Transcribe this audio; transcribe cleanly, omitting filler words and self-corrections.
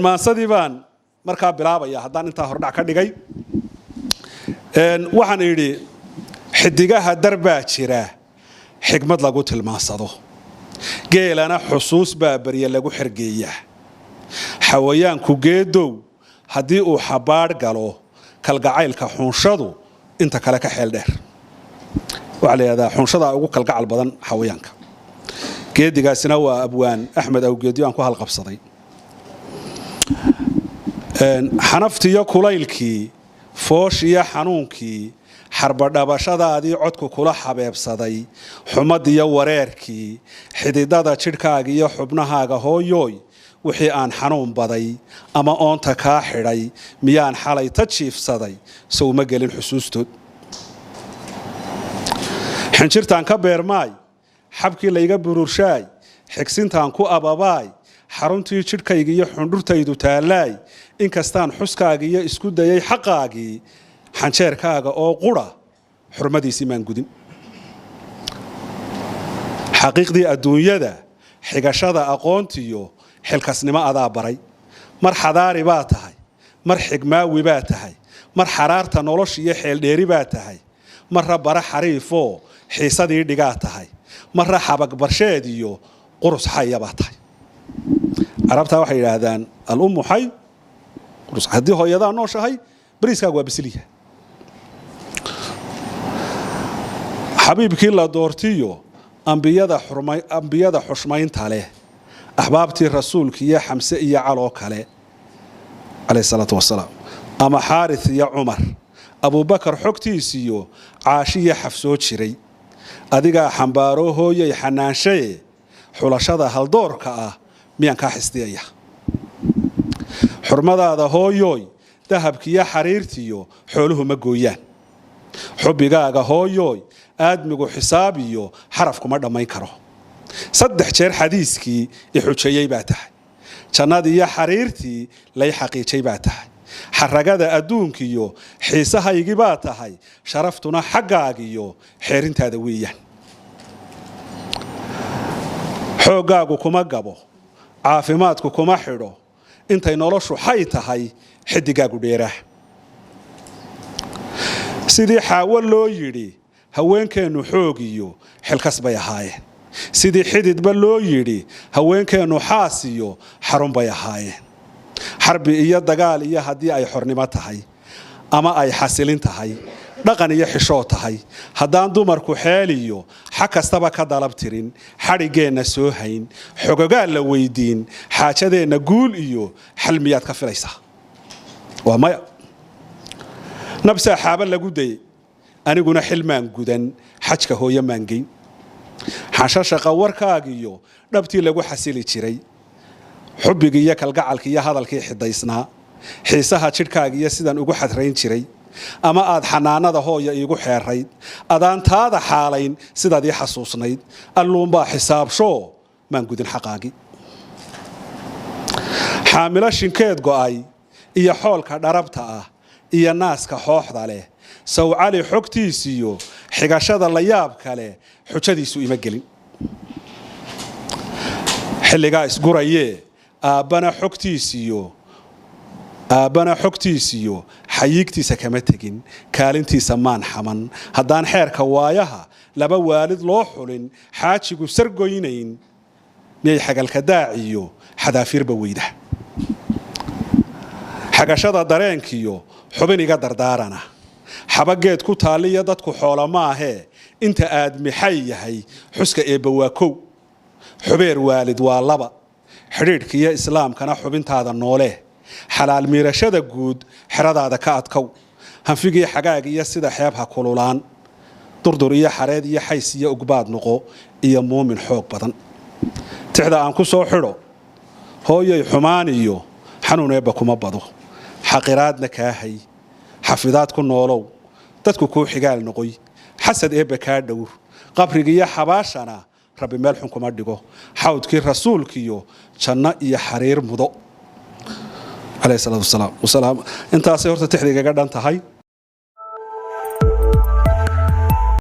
maasadii baan markaa bilaabaya haddaan intaa hordhac ka dhigay waxaan idhi xidigaha darbaa jira xigmad lagu tilmaansado geelana xusuus baa barya lagu xirgeeyaa xawayaanku geedow haddii uu xabaadh galo kalgacaylka xunshadu inta kale ka xeel dheer waxaa la yidhahdaa xunshada ugu kalgacal badan xawayaanka geedigaasina waa abwaan axmed awgeedyo aan ku halqabsaday xanaftiyo kulaylkii fooshiyo xanuunkii xarbadhabashadaadii codku kula xabeebsaday xumadiyo wareerkii xididada jidhkaaga iyo xubnahaaga hooyooy wixii aan xanuun baday ama oonta kaa xidhay miyaan xalay ta jiifsaday sowma gelin xusuustood xinjirtaan ka beermaay xabkii layga bururshaay xigsintaan ku ababaay xaruntii jidhkayga iyo xundhurtaydu taallaay inkastaan xuskaaga iyo isku dayay xaqaagii xanjeerkaaga oo qura xurmadiisii maan gudin xaqiiqdii adduunyada xigashada aqoontiyo xilkasnimo adaa baray mar xadaari baa tahay mar xigmaawi baa tahay mar xaraarta noloshiyo xeeldheeri baa tahay marra bara xariifoo xiisadii dhigaa tahay marra xabagbarsheed iyo qurus xaya baa tahay carabtaa waxay yidhaahdaan al-ummu xay haddii hooyadaa nooshahay bariiskaagu waa bisliya xabiibkii la doortiyo ambiyada xushmaynta leh axbaabtii rasuulka iyo xamse iyo caloo kale calayhi salaatu wasalaam ama xaaris iyo cumar abubakar xogtiisiyo caashiya xafsoo jiray adigaa xambaaroo hooyay xanaanshaye xulashada haldoorka ah miyaan kaa xisdiyaya xurmadaada hooyooy dahabkiiyo xariirtiyo xooluhu ma gooyaan xubbigaaga hooyooy aadmigu xisaab iyo xaraf kuma dhammayn karo 3 jeer xadiiskii i xujeeyey baa tahay jannadii iyo xariirtii lay xaqiijay baa tahay xaragada adduunkiyo xiisahaygii baa tahay sharaftuna xaggaagiyo xeerintaada weeyaan xooggaagu kuma gabo caafimaadku kuma xidho intay noloshu xay tahay xidigaagu dheeraah sidii xaawo loo yidhi haweenkeennu xoog iyo xilkas bay ahaayeen sidii xididba loo yidhi haweenkeennu xaas iyo xarun bay ahaayeen xarbi iyo dagaal iyo haddii ay xornimo tahay ama ay xasilin tahay dhaqan iyo xishoo tahay haddaan dumarku xeel iyo xag kastaba ka dalab tirin xadhiggeenna soo hayn xogogaal la weydiin xaajadeenna guul iyo xal miyaad ka filaysaa waa maya nabsaa xaaba lagu dayay aniguna xilmaan gudan xajka hooyo maangeyn xashashaqa warkaagiyo dhabtii lagu xasili jiray xubbigii iyo kalgacalkii iyo hadalkii xidaysnaa xiisaha jidhkaagiiyo sidaan ugu xadrayn jiray ama aad xanaanada hooya iigu xeerayd adaan taada xaalayn sidaad ii xasuusnayd alluunbaa xisaabshoo maan gudin xaqaagii xaamilo shinkeed go'ay iyo xoolka dharabta ah iyo naaska xooxda leh sawcali xogtiisiyo xigashada la yaab kale xujadiisu ima gelin xilligaa isgurayee aabbana xogtiisiyo xayiigtiisa kama tegin kaalintiisa maan xaman haddaan xeerka waayaha laba waalid loo xulin xaajigu sargoynayn miyay xagalka daaciyo xadaafiirba weyda xagashada dareenkiyo xubin iga dardaarana xabageed ku taaliya dadku xoola maahee inta aad mixay yahay xuska eebba waa kow xubeer waalid waa 2 xidhiidhkiiyo islaamkana xubintaada noole xalaal miirashada guud xeradaada ka adkow hanfigii xagaaga iyo sida xeeb ha kululaan durdur iyo xareed iyo xays iyo ugbaad noqo iyo muumin xoog badan tixda aan ku soo xidho hooyay xumaan iyo xanuun eebba kuma bado xaqiraadna kaa hay xafidaad ku noolow dadku kuu xigaal noqoy xasad eebba kaa dhowr qabriga iyo xabaashana rabbi meel xun kuma dhigo xawdkii rasuulkiyo janno iyo xariir mudo عليه الصلاة والسلام intaasay horta tixdiga ga dhan tahay